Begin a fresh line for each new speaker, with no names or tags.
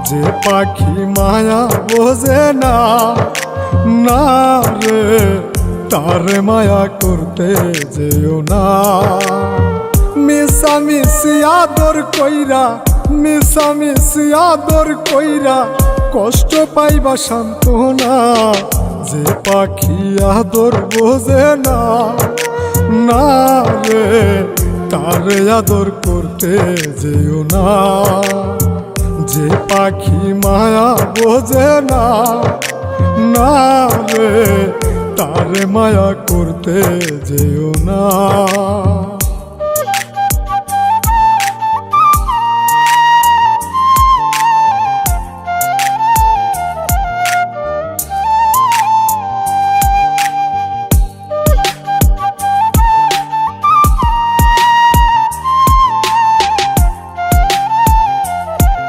যে পাখি মায়া বোঝে না, না রে তারে মায়া করতে যেও না। মিশামিশি আদর কইরা, মিশামিশি আদর কইরা কষ্ট পাইবা সান্ত্বনা। যে পাখি আদর বোঝে না, না রে তারে আদর করতে যেও না। যে পাখি মায়া বোঝে না, না রে তারে মায়া করতে যেও না।